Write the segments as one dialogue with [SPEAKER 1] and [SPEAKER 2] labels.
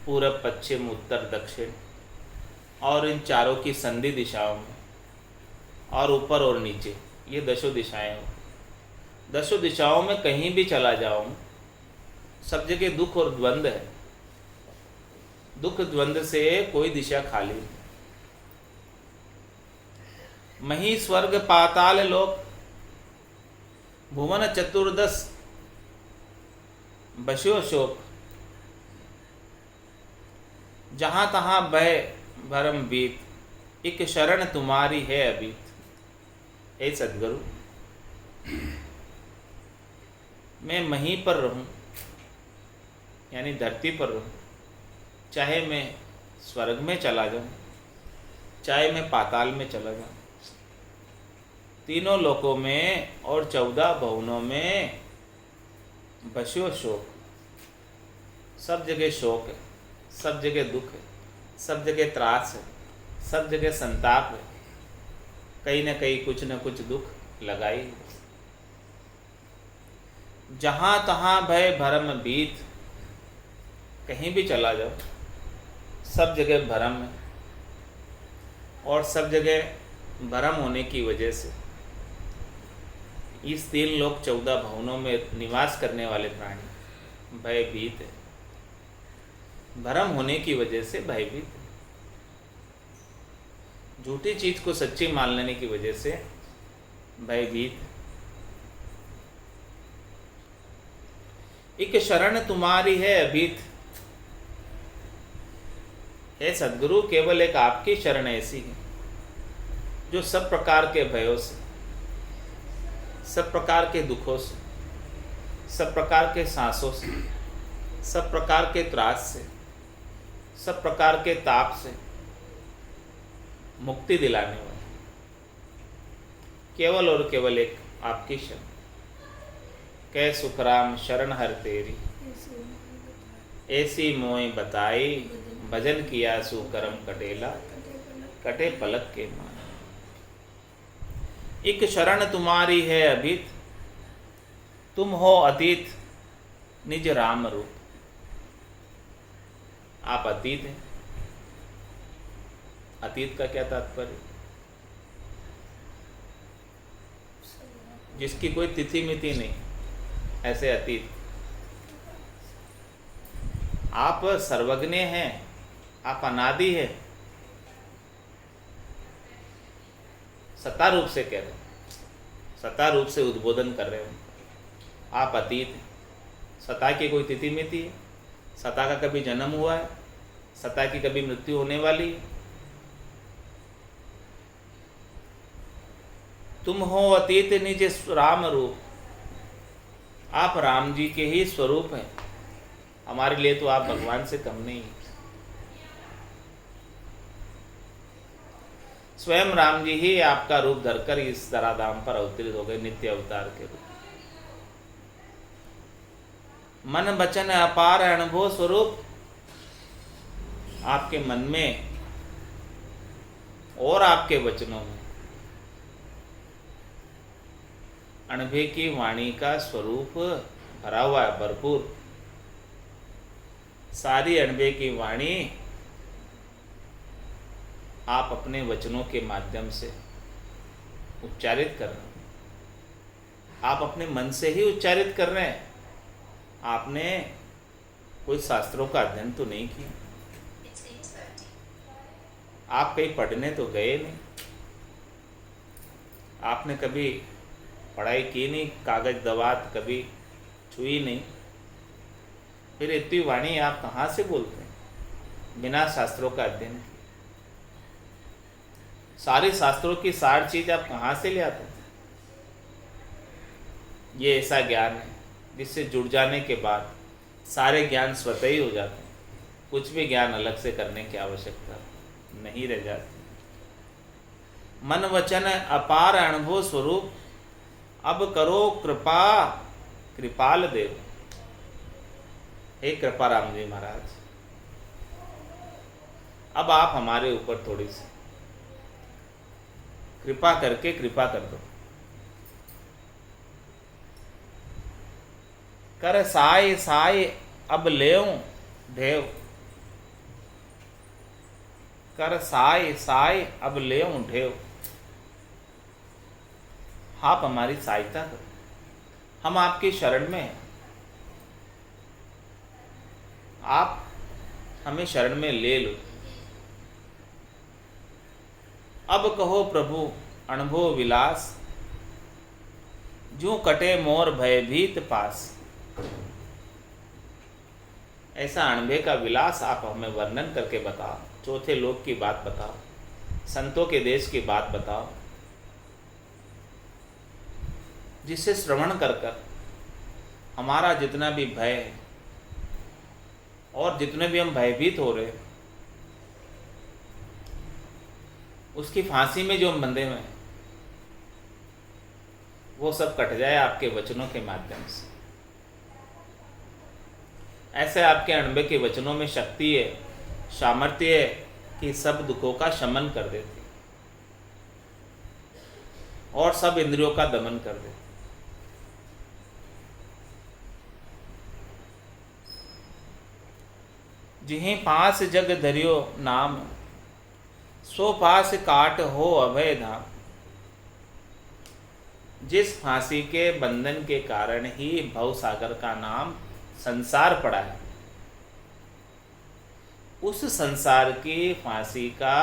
[SPEAKER 1] पूरब, पश्चिम, उत्तर, दक्षिण और इन चारों की संधि दिशाओं में, और ऊपर और नीचे, ये दशों दिशाएं हो। दशों दिशाओं में कहीं भी चला जाऊं, सब जगह दुख और द्वंद्व है। दुख द्वंद्व से कोई दिशा खाली नहीं। मही स्वर्ग पाताल लोक, भुवन चतुर्दश बस्यो शोक। जहाँ तहाँ बह भरम बीत, एक शरण तुम्हारी है अभी। हे सद्गुरु, मैं वहीं पर रहूं, यानी धरती पर रहूं, चाहे मैं स्वर्ग में चला जाऊं, चाहे मैं पाताल में चला जाऊं, तीनों लोकों में और 14 भुवनों में बस्यो शोक। सब जगह शोक है, सब जगह दुख है, सब जगह त्रास है, सब जगह संताप है। कहीं न कहीं कुछ न कुछ दुख लगाई है। जहाँ तहाँ भय भरम बीत, कहीं भी चला जाओ, सब जगह भरम है। और सब जगह भरम होने की वजह से इस 3 लोक 14 भुवनों में निवास करने वाले प्राणी भयभीत है। भरम होने की वजह से भयभीत है। झूठी चीज को सच्ची मान लेने की वजह से भयभीत है। एक शरण तुम्हारी है अभीत। हे सद्गुरु, केवल एक आपकी शरण ऐसी है जो सब प्रकार के भयों से, सब प्रकार के दुखों से, सब प्रकार के सांसों से, सब प्रकार के त्रास से, सब प्रकार के ताप से मुक्ति दिलाने वाली, केवल और केवल एक आपकी शरण। कै सुखराम शरण हर तेरी, ऐसी मोय बताई, भजन किया सुकरम कटेला, कटे पलक के मान। एक शरण तुम्हारी है अभीत, तुम हो अतीत निज राम रूप। आप अतीत हैं। अतीत का क्या तात्पर्य? जिसकी कोई तिथि मिति नहीं, ऐसे अतीत। आप सर्वज्ञ हैं, आप अनादि हैं। सत्ता रूप से कह रहे हैं, सत्ता रूप से उद्बोधन कर रहे हैं। आप अतीत हैं। सत्ता की कोई तिथि मिति है? सत्ता का कभी जन्म हुआ है? सत्ता की कभी मृत्यु होने वाली है? तुम हो अतीत निज राम रूप। आप राम जी के ही स्वरूप हैं। हमारे लिए तो आप भगवान से कम नहीं हैं। स्वयं राम जी ही आपका रूप धरकर इस धराधाम पर अवतरित हो गए, नित्य अवतार के रूप। मन वचन अपार अनुभव स्वरूप। आपके मन में और आपके वचनों में अनुभव की वाणी का स्वरूप भरा हुआ है, भरपूर। सारी अनुभव की वाणी आप अपने वचनों के माध्यम से उच्चारित कर रहे हैं। आप अपने मन से ही उच्चारित कर रहे हैं। आपने कोई शास्त्रों का अध्ययन तो नहीं किया। आप कहीं पढ़ने तो गए नहीं। आपने कभी पढ़ाई की नहीं, कागज दवात कभी छुई नहीं। फिर इतनी वाणी आप कहाँ से बोलते हैं बिना शास्त्रों का अध्ययन किए? सारे शास्त्रों की सार चीज आप कहाँ से ले आते हैं? ये ऐसा ज्ञान है जिससे जुड़ जाने के बाद सारे ज्ञान स्वतः ही हो जाते हैं। कुछ भी ज्ञान अलग से करने की आवश्यकता नहीं रह जाती। मन वचन अपार अनुभव स्वरूप, अब करो कृपा कृपाल देव। हे कृपा राम जी महाराज, अब आप हमारे ऊपर थोड़ी सी कृपा करके कृपा कर दो। कर साय साय अब लेऊं देव। कर साय साय अब ले उठे, आप हमारी सहायता करो, हम आपकी शरण में हैं, आप हमें शरण में ले लो। अब कहो प्रभु अनुभव विलास, जो कटे मोर भयभीत पास। ऐसा अनुभव का विलास आप हमें वर्णन करके बताओ, चौथे लोक की बात बताओ, संतों के देश की बात बताओ, जिससे श्रवण कर कर हमारा जितना भी भय है और जितने भी हम भयभीत हो रहे हैं, उसकी फांसी में जो हम बंधे हुए हैं, वो सब कट जाए आपके वचनों के माध्यम से। ऐसे आपके अनुभव के वचनों में शक्ति है, सामर्थ्य है कि सब दुखों का शमन कर देती और सब इंद्रियों का दमन कर देती। जिहि पास जग धरियो नाम, सो पास काट हो अभय धाम। जिस फांसी के बंधन के कारण ही भव सागर का नाम संसार पड़ा है, उस संसार की फांसी का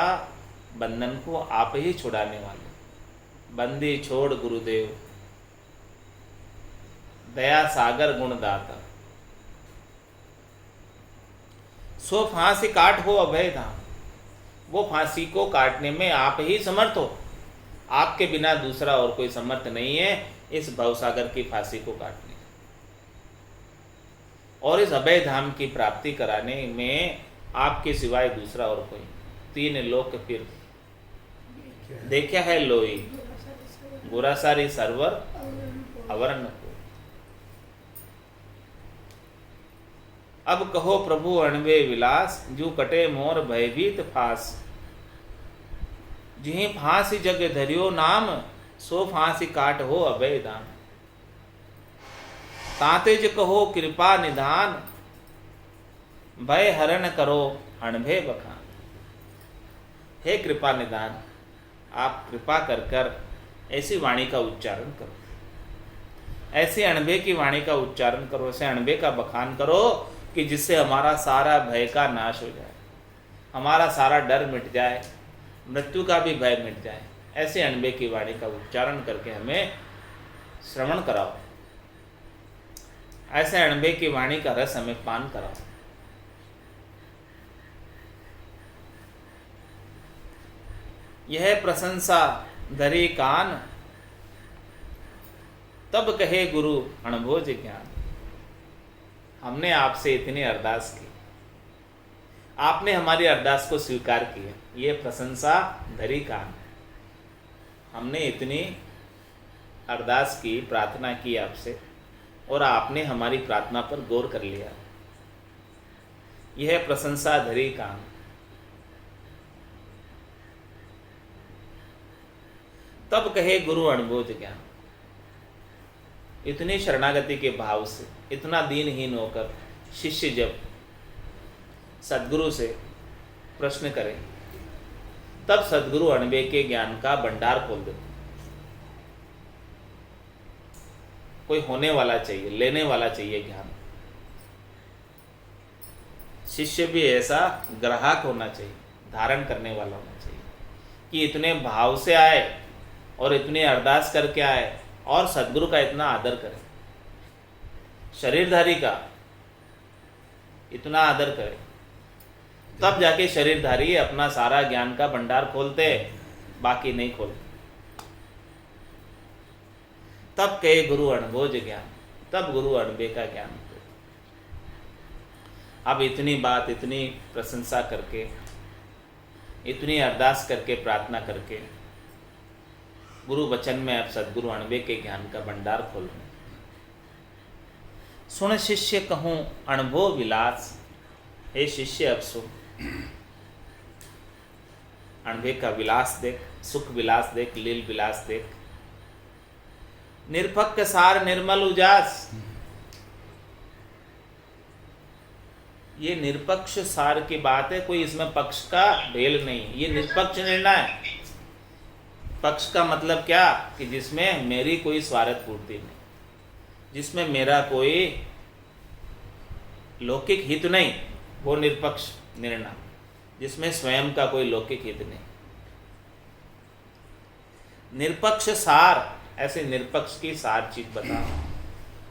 [SPEAKER 1] बंधन को आप ही छुड़ाने वाले। बंदी छोड़ गुरुदेव, दया सागर गुणदाता। सो फांसी काट हो अभय धाम, वो फांसी को काटने में आप ही समर्थ हो, आपके बिना दूसरा और कोई समर्थ नहीं है इस भवसागर की फांसी को काटने और इस अभय धाम की प्राप्ति कराने में आपके सिवाय दूसरा और कोई। तीन लोक फिर देखा है लोई, गुरासारी सरवर अवर्ण को। अब कहो प्रभु अणवे विलास, जो कटे मोर भयभीत फास। जिहि फांसी जग धरियो नाम, सो फांसी काट हो अभय दान। तातेज कहो कृपा निधान, भय हरण करो अणभय बखान। हे कृपा निधान, आप कृपा कर कर ऐसी वाणी का उच्चारण करो, ऐसे अणभय की वाणी का उच्चारण करो, ऐसे अणभय का बखान करो कि जिससे हमारा सारा भय का नाश हो जाए, हमारा सारा डर मिट जाए, मृत्यु का भी भय मिट जाए। ऐसे अणभय की वाणी का उच्चारण करके हमें श्रवण कराओ, ऐसे अणभय की वाणी का रस हमें पान कराओ। यह प्रशंसा धरी कान, तब कहे गुरु अणभोज ज्ञान। हमने आपसे इतनी अरदास की, आपने हमारी अरदास को स्वीकार किया। ये प्रशंसा धरी कान, हमने इतनी अरदास की, प्रार्थना की आपसे और आपने हमारी प्रार्थना पर गौर कर लिया। यह प्रशंसा धरी कान, तब कहे गुरु अणभोज ज्ञान। इतनी शरणागति के भाव से, इतना दीनहीन होकर शिष्य जब सद्गुरु से प्रश्न करे, तब सद्गुरु अणभय के ज्ञान का भंडार खोल देते। कोई होने वाला चाहिए, लेने वाला चाहिए ज्ञान। शिष्य भी ऐसा ग्राहक होना चाहिए, धारण करने वाला होना चाहिए कि इतने भाव से आए और इतनी अरदास करके आए और सद्गुरु का इतना आदर करे, शरीरधारी का इतना आदर करे, तब जाके शरीरधारी अपना सारा ज्ञान का भंडार खोलते, बाकी नहीं खोलते। तब कहे गुरु अणभोज ज्ञान, तब गुरु अणभय का ज्ञान। अब इतनी बात, इतनी प्रशंसा करके, इतनी अरदास करके, प्रार्थना करके गुरु वचन में अब सद्गुरु अणभय के ज्ञान का भंडार खोल रहे। सुन शिष्य कहूँ अणभो विलास, हे शिष्य अब सुन, अणभय का विलास देख, सुख विलास देख, लील विलास देख। निरपक्क सार निर्मल उजास, ये निरपक्ष सार की बात है, कोई इसमें पक्ष का ढेल नहीं, ये निरपक्ष निर्णय है। पक्ष का मतलब क्या कि जिसमें मेरी कोई स्वार्थ पूर्ति नहीं, जिसमें मेरा कोई लौकिक हित नहीं, वो निरपक्ष निर्णय। जिसमें स्वयं का कोई लौकिक हित नहीं, निरपक्ष सार, ऐसे निरपक्ष की सार चीज बताओ।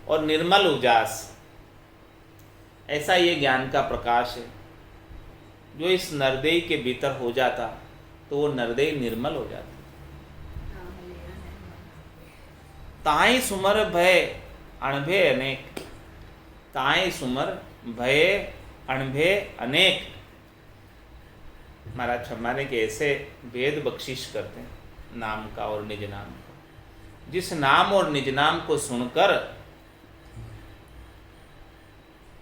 [SPEAKER 1] और निर्मल उजास, ऐसा ये ज्ञान का प्रकाश है जो इस नरदेई के भीतर हो जाता तो वो नरदेई निर्मल हो जाता। ताई सुमर भय अणभे अनेक, ताई सुमर भय अणभे अनेक। महाराज हमारे के ऐसे भेद बख्शिश करते हैं नाम का और निज नाम का। जिस नाम और निज नाम को सुनकर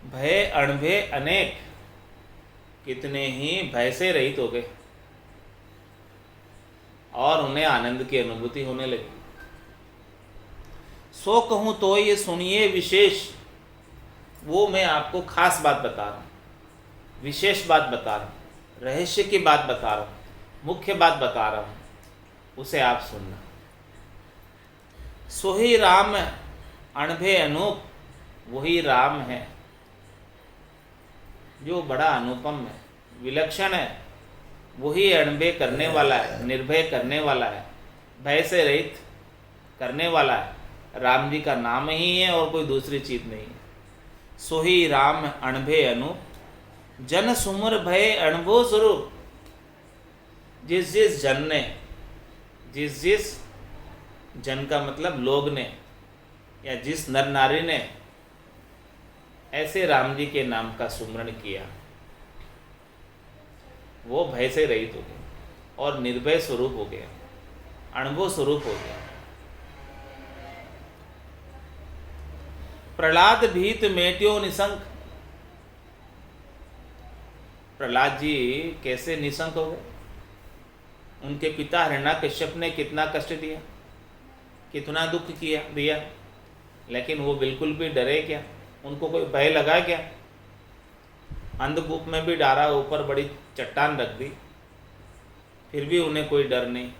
[SPEAKER 1] भय अणभे अनेक, कितने ही भय से रहित हो गए और उन्हें आनंद की अनुभूति होने लगी। सो कहूं तो ये सुनिए विशेष, वो मैं आपको खास बात बता रहा हूं, विशेष बात बता रहा हूं, रहस्य की बात बता रहा हूं, मुख्य बात बता रहा हूं, उसे आप सुनना। सोही राम अणभे अनूप, वही राम है जो बड़ा अनुपम है, विलक्षण है। वही अणभे करने वाला है, निर्भय करने वाला है, भय से रहित करने वाला है। राम जी का नाम ही है और कोई दूसरी चीज नहीं है। सोही राम अणभे अनूप, जन सुमर भय अणभो स्वरूप। जिस जिस जन ने, जिस जिस जन का मतलब लोग ने, या जिस नर नारी ने ऐसे राम जी के नाम का सुमरण किया, वो भय से रहित हो गया और निर्भय स्वरूप हो गया, अणभो स्वरूप हो गया। प्रहलाद भीत मेट्यो निशंक, प्रहलाद जी कैसे निशंक हो गए? उनके पिता हिरण्याकश्यप ने कितना कष्ट दिया, कितना दुख किया दिया, लेकिन वो बिल्कुल भी डरे क्या? उनको कोई भय लगा क्या? अंधकूप में भी डारा, ऊपर बड़ी चट्टान रख दी, फिर भी उन्हें कोई डर नहीं।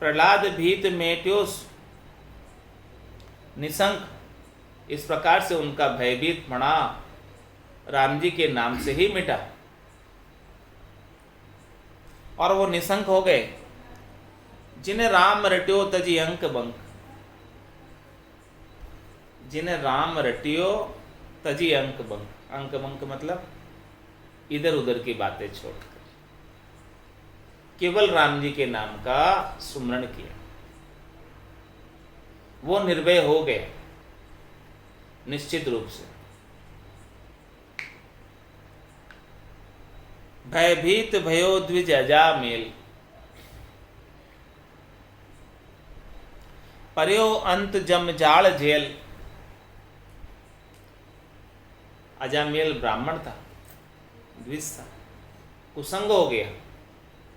[SPEAKER 1] प्रहलाद भीत मेट्योस निशंक, इस प्रकार से उनका भयभीत मणा राम जी के नाम से ही मिटा और वो निशंक हो गए। जिन्हें राम रट्यो तजी अंक बंक, जिन्हें राम रटियो तजी अंक बंक। अंक बंक मतलब इधर उधर की बातें छोड़कर केवल राम जी के नाम का सुमरण किया, वो निर्भय हो गए निश्चित रूप से। भयभीत भयो द्विज अजामेल, पर्यो अंत जम जाल जेल। अजामेल ब्राह्मण था, द्विज था, कुसंग हो गया।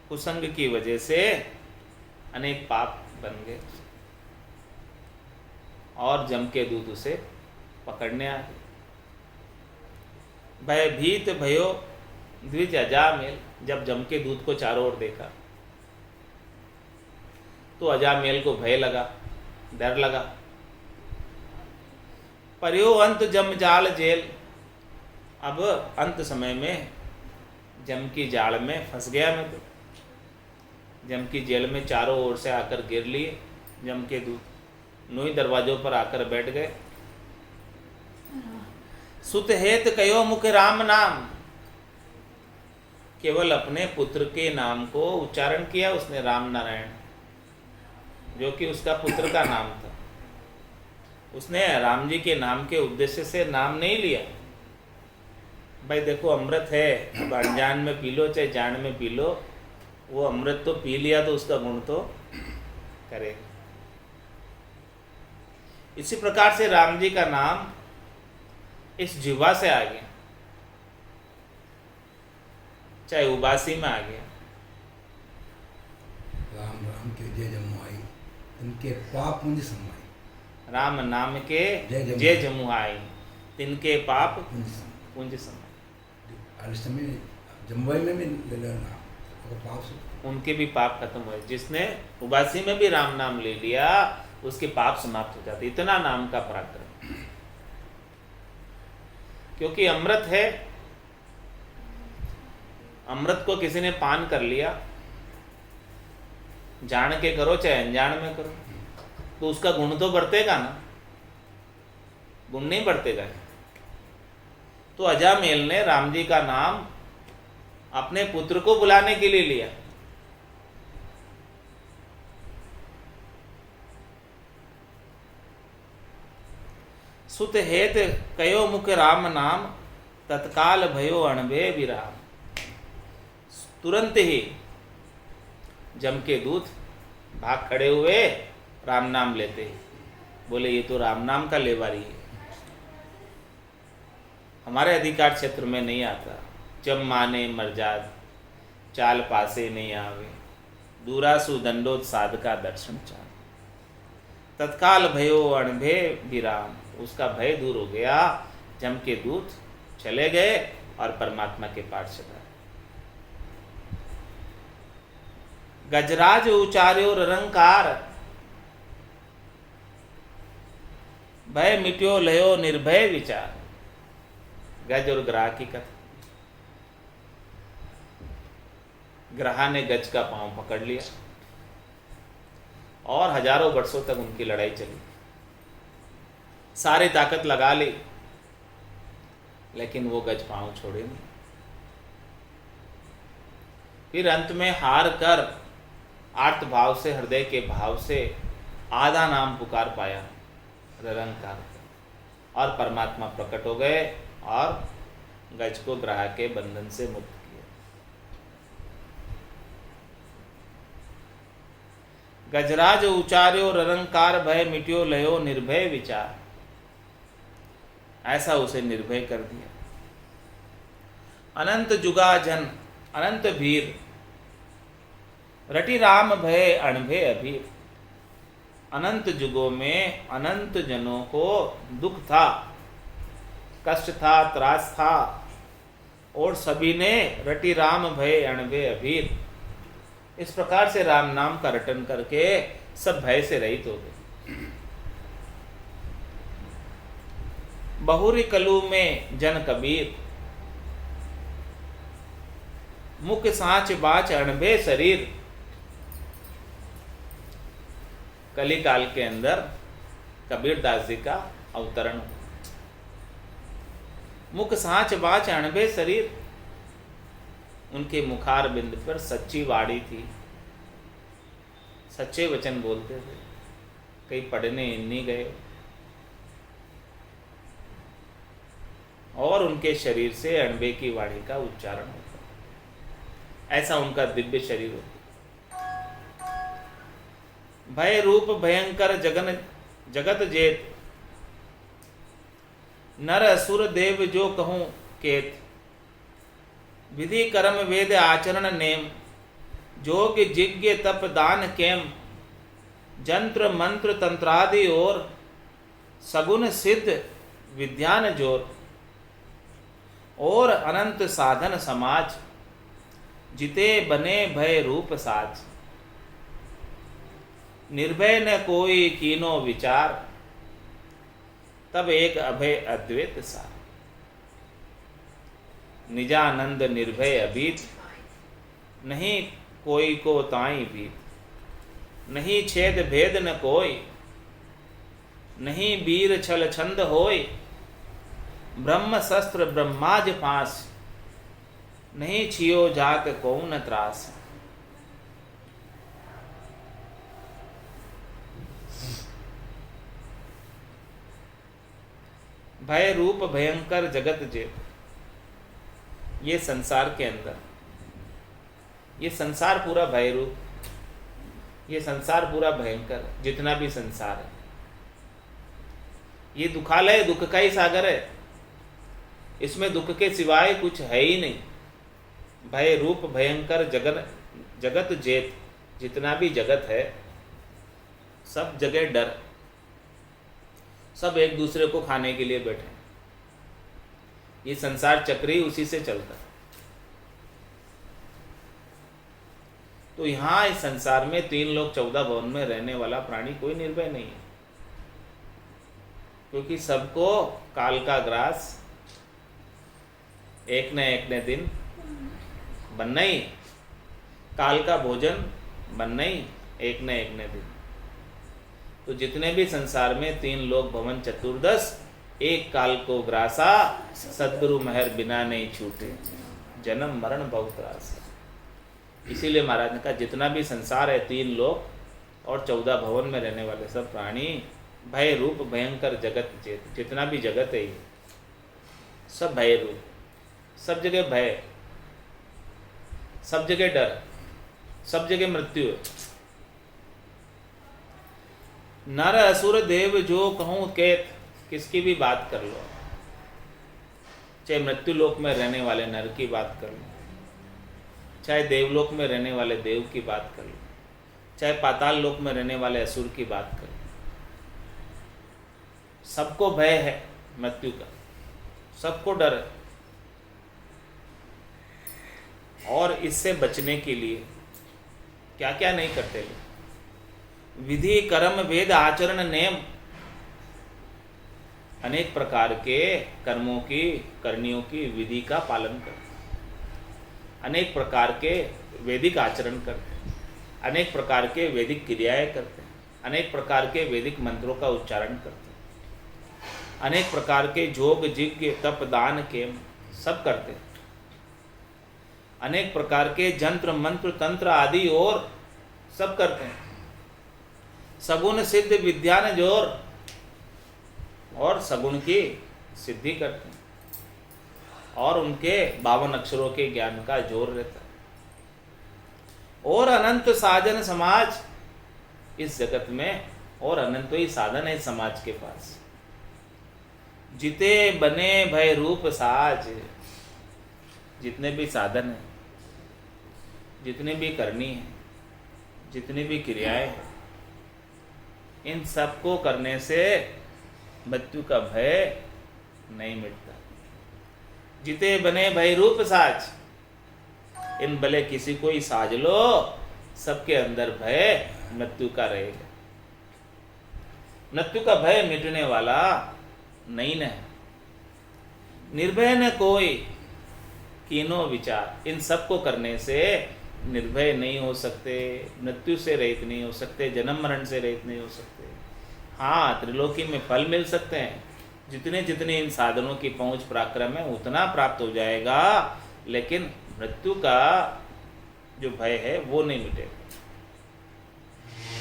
[SPEAKER 1] कुसंग की वजह से अनेक पाप बन गए और जम के दूत उसे पकड़ने आ गए। भयभीत भयो द्विज अजामेल, जब जम के दूत को चारों ओर देखा तो अजामेल को भय लगा, डर लगा। पर्यो अंत जम जाल जेल, अब अंत समय में जम की जाल में फंस गया मैं तो। जम की जेल में चारों ओर से आकर गिर लिए जम के दूत, नोई दरवाजों पर आकर बैठ गए। सुत हेत कयो मुख राम नाम, केवल अपने पुत्र के नाम को उच्चारण किया उसने, राम नारायण, जो कि उसका पुत्र का नाम था। उसने राम जी के नाम के उद्देश्य से नाम नहीं लिया। भाई देखो अमृत है, अब अनजान में पी लो चाहे जान में पी लो, वो अमृत तो पी लिया तो उसका गुण तो करेगा। इसी प्रकार से राम जी का नाम इस जिह्वा से आ गया, चाहे उबासी में आ गया।
[SPEAKER 2] राम राम के जय जमुआई, उनके पाप मुझ समाई।
[SPEAKER 1] राम नाम के जय जमुआई, तिनके पाप
[SPEAKER 2] पुंज सम।
[SPEAKER 1] पुंज सम।
[SPEAKER 2] और इस समय जम्बई में भी ले लेना और पाप से
[SPEAKER 1] उनके भी पाप खत्म हुए। जिसने उबासी में भी राम नाम ले लिया उसके पाप समाप्त हो जाते। इतना नाम का पराक्रम, क्योंकि अमृत है। अमृत को किसी ने पान कर लिया, जान के करो चाहे अनजान में करो, तो उसका गुण तो बढ़तेगा ना, गुण नहीं बढ़तेगा। तो अजामेल ने राम जी का नाम अपने पुत्र को बुलाने के लिए लिया। सुत हेत कयो मुख राम नाम, तत्काल भयो अणबे विराम। तुरंत ही जम के दूत भाग खड़े हुए, राम नाम लेते ही बोले ये तो राम नाम का लेवारी है, हमारे अधिकार क्षेत्र में नहीं आता। जब माने मरजाद चाल पासे नहीं आवे, दूरासु दंडोत साधका दर्शन चाह। तत्काल भयो अणभे विराम, उसका भय दूर हो गया। जम के दूत चले गए और परमात्मा के पास चला। गजराज उचार्यो ररंकार, भय मिट्यो लयो निर्भय विचार। गज और ग्राह की कथा। ग्राह ने गज का पांव पकड़ लिया और हजारों वर्षों तक उनकी लड़ाई चली। सारी ताकत लगा ली, लेकिन वो गज पांव छोड़े नहीं। फिर अंत में हार कर आर्त भाव से, हृदय के भाव से आधा नाम पुकार पाया, निरंकार, और परमात्मा प्रकट हो गए और गज को ग्राह के बंधन से मुक्त किया। गजराज उचार्यो निरंकार, भय मिट्यो लयो निर्भय विचार। ऐसा उसे निर्भय कर दिया। अनंत जुगा जन अनंत भीर, रटि राम भय अणभे अभीर। अनंत युगों में अनंत जनों को दुख था, कष्ट था, त्रास था, और सभी ने रटि राम भय अणभे अभीर, इस प्रकार से राम नाम का रटन करके सब भय से रहित हो गए। बहुरी कलू में जन कबीर, मुख साँच बाच अणभे शरीर। कली काल के अंदर कबीर दास जी का अवतरण हुआ। मुख साँच बाच अणभे शरीर, उनके मुखार बिंद पर सच्ची वाणी थी, सच्चे वचन बोलते थे, कहीं पढ़ने नहीं गए, और उनके शरीर से अणबे की वाणी का उच्चारण होता। ऐसा उनका दिव्य शरीर होता। भय रूप भयंकर जगन जगत जेत, नर असुर देव जो कहूं केत। विधि कर्म वेद आचरण नेम, जोग जिज्ञ तप दान केम। जंत्र मंत्र तंत्रादि और, सगुन सिद्ध विद्यान जोर। और अनंत साधन समाज, जिते बने भय रूप साज। निर्भय न कोई कीनो विचार, तब एक अभय अद्वैत सार। निजानंद निर्भय अभीत, नहीं कोई को ताई भीत। नहीं छेद भेद न कोई, नहीं वीर छल छंद होय। ब्रह्म शस्त्र ब्रह्माज पास, नहीं छियो जात कौन त्रास। भय रूप भयंकर जगत जेत, ये संसार के अंदर, ये संसार पूरा भय रूप, ये संसार पूरा भयंकर, जितना भी संसार है ये दुखालय, दुख का ही सागर है। इसमें दुख के सिवाय कुछ है ही नहीं। भय रूप भयंकर जगत जेत, जितना भी जगत है सब जगह डर, सब एक दूसरे को खाने के लिए बैठे। ये संसार चक्र ही उसी से चलता है। तो यहाँ इस संसार में 3 लोक 14 भवन में रहने वाला प्राणी कोई निर्भय नहीं है, क्योंकि सबको काल का ग्रास एक न दिन बनना ही, काल का भोजन बनना ही एक न दिन। तो जितने भी संसार में 3 लोक भवन चतुर्दश एक काल को ग्रासा, सद्गुरु महर बिना नहीं छूटे, जन्म मरण बहुत त्रास है। इसीलिए महाराज ने कहा जितना भी संसार है 3 लोक और 14 भवन में रहने वाले सब प्राणी, भय रूप भयंकर जगत चेत, जितना भी जगत है ये सब भय रूप, सब जगह भय, सब जगह डर, सब जगह मृत्यु है। नर असुर देव जो कहूँ केत, किसकी भी बात कर लो, चाहे मृत्यु लोक में रहने वाले नर की बात कर लो, चाहे देवलोक में रहने वाले देव की बात कर लो, चाहे पाताल लोक में रहने वाले असुर की बात कर लो, सबको भय है मृत्यु का, सबको डर है। और इससे बचने के लिए क्या क्या नहीं करते लोग, विधि कर्म वेद आचरण नियम, अनेक प्रकार के कर्मों की करनियों की विधि का पालन करते, अनेक प्रकार के वैदिक आचरण करते, अनेक प्रकार के वैदिक क्रियाएं करते, अनेक प्रकार के वैदिक मंत्रों का उच्चारण करते, अनेक प्रकार के जोग यज्ञ तप दान के सब करते, अनेक प्रकार के जंत्र मंत्र तंत्र आदि और सब करते हैं, सगुण सिद्ध विद्या ने जोर और सगुण की सिद्धि करते हैं, और उनके 52 अक्षरों के ज्ञान का जोर रहता है। और अनंत साधन समाज इस जगत में, और अनंत ही साधन है समाज के पास, जिते बने भय रूप साज, जितने भी साधन है, जितनी भी करनी है, जितनी भी क्रियाएं हैं, इन सबको करने से मृत्यु का भय नहीं मिटता। जिते बने भय रूप साज, इन भले किसी को ही साज लो, सबके अंदर भय मृत्यु का रहेगा। मृत्यु का भय मिटने वाला नहीं न, निर्भय न कोई कीनो विचार, इन सबको करने से निर्भय नहीं हो सकते, मृत्यु से रहित नहीं हो सकते, जन्म मरण से रहित नहीं हो सकते। हाँ, त्रिलोकी में फल मिल सकते हैं, जितने जितने इन साधनों की पहुंच पराक्रम है उतना प्राप्त हो जाएगा, लेकिन मृत्यु का जो भय है वो नहीं मिटेगा।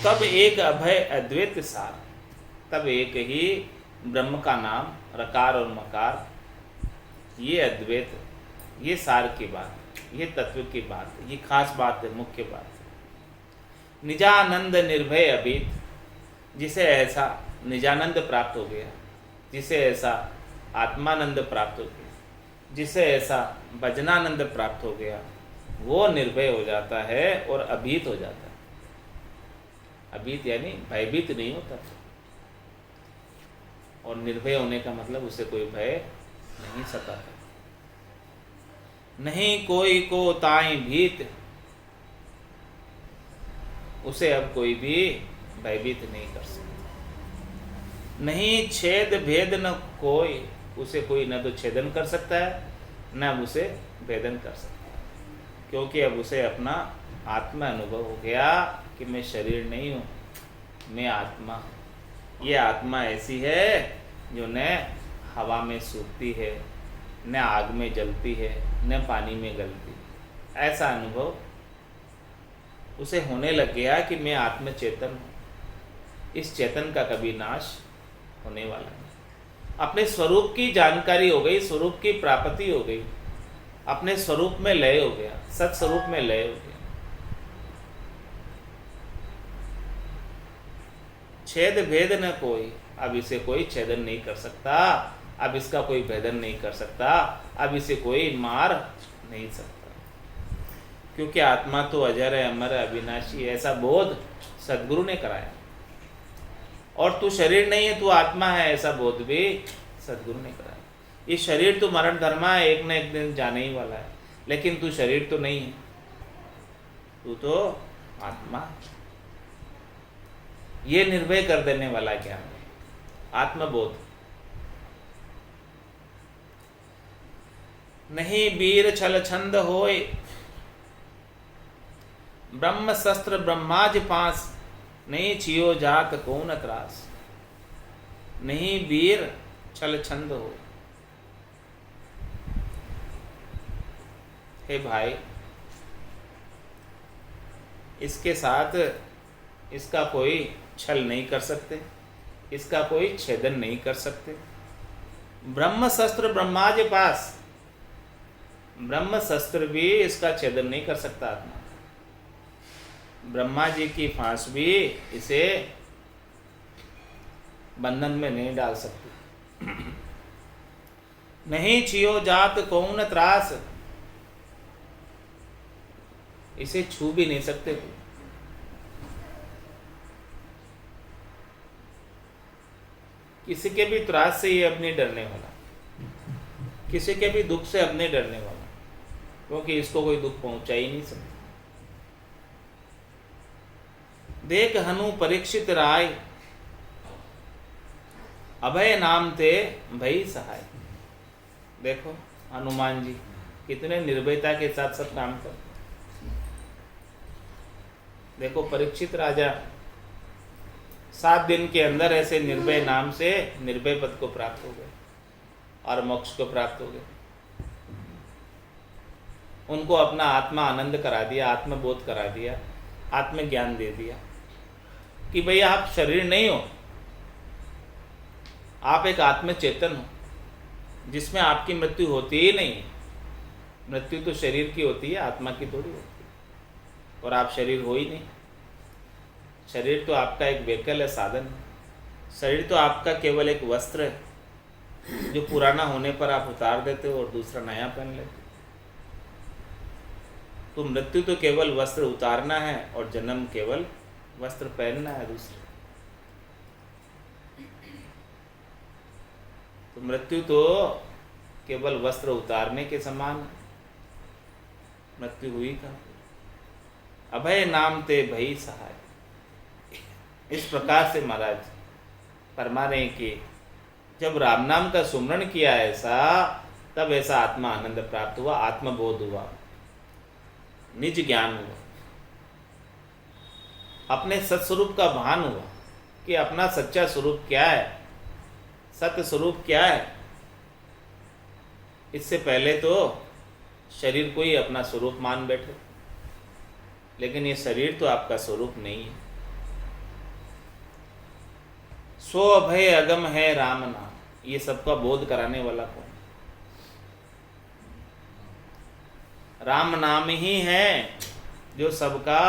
[SPEAKER 1] तब एक अभय अद्वैत सार, तब एक ही ब्रह्म का नाम, रकार और मकार, ये अद्वैत, ये सार की बात, ये तत्व की बात, ये खास बात है, मुख्य बात है। निजानंद निर्भय अभीत, जिसे ऐसा निजानंद प्राप्त हो गया, जिसे ऐसा आत्मानंद प्राप्त हो गया, जिसे ऐसा भजनानंद प्राप्त हो गया, वो निर्भय हो जाता है और अभीत हो जाता है। अभीत यानी भयभीत नहीं होता, और निर्भय होने का मतलब उसे कोई भय नहीं सताता। नहीं कोई को ताई भीत, उसे अब कोई भी भयभीत नहीं कर सकता। नहीं छेद भेद न कोई, उसे कोई न तो छेदन कर सकता है न अब उसे भेदन कर सकता है, क्योंकि अब उसे अपना आत्मा अनुभव हो गया कि मैं शरीर नहीं हूँ, मैं आत्मा हूँ। ये आत्मा ऐसी है जो न हवा में सूखती है, न आग में जलती है, न पानी में गलती है। ऐसा अनुभव उसे होने लग गया कि मैं आत्म चेतन हूँ, इस चेतन का कभी नाश होने वाला नहीं। अपने स्वरूप की जानकारी हो गई, स्वरूप की प्राप्ति हो गई, अपने स्वरूप में लय हो गया, सत्स्वरूप में लय हो गया। छेद भेद न कोई, अब इसे कोई छेदन नहीं कर सकता, अब इसका कोई भेदन नहीं कर सकता, अब इसे कोई मार नहीं सकता, क्योंकि आत्मा तो अजर है, अमर है, अविनाशी है। ऐसा बोध सद्गुरु ने कराया। और तू शरीर नहीं है, तू आत्मा है, ऐसा बोध भी सद्गुरु ने कराया। ये शरीर तो मरण धर्मा है, एक न एक दिन जाने ही वाला है, लेकिन तू शरीर तो नहीं है, तू तो आत्मा। ये निर्भय कर देने वाला ज्ञान है, आत्मबोध। नहीं वीर छल छंद होय, ब्रह्म शस्त्र ब्रह्माज पास, नहीं छियो जात कौन त्रास। नहीं वीर छल छंद हो। हे भाई, इसके साथ इसका कोई छल नहीं कर सकते, इसका कोई छेदन नहीं कर सकते। ब्रह्म शस्त्र ब्रह्माज पास, ब्रह्म शस्त्र भी इसका छेदन नहीं कर सकता आत्मा। ब्रह्मा जी की फांस भी इसे बंधन में नहीं डाल सकती। नहीं छियो जात कौन त्रास, इसे छू भी नहीं सकते तू। किसी के भी त्रास से ये अपने डरने वाला, किसी के भी दुख से अपने डरने वाला, क्योंकि इसको कोई दुख पहुंचा ही नहीं सकता। देख हनु परीक्षित राय, अभय नाम ते भई सहाय। देखो हनुमान जी कितने निर्भयता के साथ सब काम करते। देखो परीक्षित राजा 7 दिन के अंदर ऐसे निर्भय नाम से निर्भय पद को प्राप्त हो गए और मोक्ष को प्राप्त हो गए। उनको अपना आत्मा आनंद करा दिया, आत्मबोध करा दिया, आत्मज्ञान दे दिया कि भाई आप शरीर नहीं हो, आप एक आत्म चेतन हो जिसमें आपकी मृत्यु होती ही नहीं। मृत्यु तो शरीर की होती है, आत्मा की थोड़ी होती है। और आप शरीर हो ही नहीं। शरीर तो आपका एक व्हीकल है, साधन है। शरीर तो आपका केवल एक वस्त्र है जो पुराना होने पर आप उतार देते हो और दूसरा नया पहन लेते हो। तो मृत्यु तो केवल वस्त्र उतारना है और जन्म केवल वस्त्र पहनना है दूसरे। तो मृत्यु तो केवल वस्त्र उतारने के समान है। मृत्यु हुई का अभय नाम ते भई सहाय। इस प्रकार से महाराज फरमा रहे हैं कि जब राम नाम का सुमरण किया ऐसा, तब ऐसा आत्मा आनंद प्राप्त हुआ, आत्मबोध हुआ, निज ज्ञान हुआ, अपने सत्स्वरूप का भान हुआ कि अपना सच्चा स्वरूप क्या है, सत्य स्वरूप क्या है। इससे पहले तो शरीर को ही अपना स्वरूप मान बैठे, लेकिन ये शरीर तो आपका स्वरूप नहीं है। सो अभय अगम है राम नाम, ये सबका बोध कराने वाला कौन? राम नाम ही है जो सबका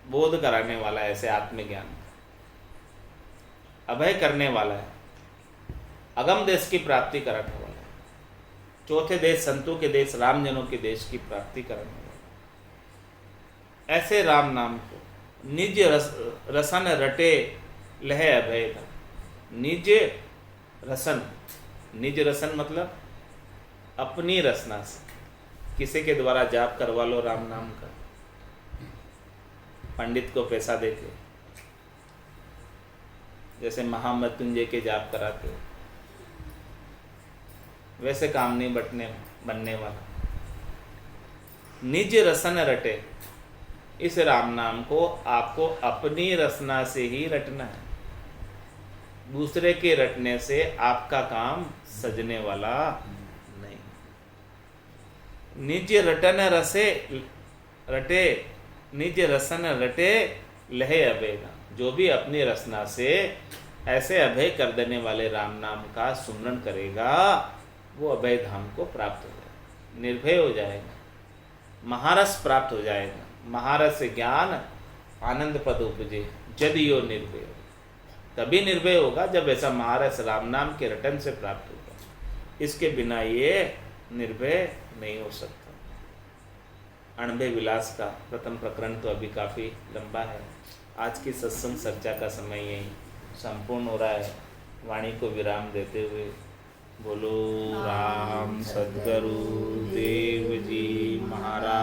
[SPEAKER 1] बोध कराने वाला है, ऐसे आत्मज्ञान अभय करने वाला है, अगम देश की प्राप्ति कराने वाला है, चौथे देश संतों के देश रामजनों के देश की प्राप्ति कराने वाला है। ऐसे राम नाम को निज रसन रटे लह अभय था। निज रसन, निज रसन मतलब अपनी रसना से। किसी के द्वारा जाप करवा लो राम नाम का, पंडित को पैसा देके, जैसे महामृत्युंजय के जाप कराते हो, वैसे काम नहीं बनने वाला। निज रसन रटे, इस राम नाम को आपको अपनी रसना से ही रटना है। दूसरे के रटने से आपका काम सजने वाला नहीं। निज रटन रसे रटे, निज रसन रटे लहे अभेगा। जो भी अपनी रसना से ऐसे अभय कर देने वाले राम नाम का सुमरण करेगा, वो अभय धाम को प्राप्त हो जाएगा, निर्भय हो जाएगा, महारस प्राप्त हो जाएगा। महारस ज्ञान आनंद पद उपजे, जदियो निर्भय हो। तभी निर्भय होगा जब ऐसा महारस राम नाम के रटन से प्राप्त होगा। इसके बिना ये निर्भय नहीं हो सकता। अणभय विलास का प्रथम प्रकरण तो अभी काफ़ी लंबा है। आज की सत्संग चर्चा का समय यही संपूर्ण हो रहा है। वाणी को विराम देते हुए बोलो राम सद्गुरु देव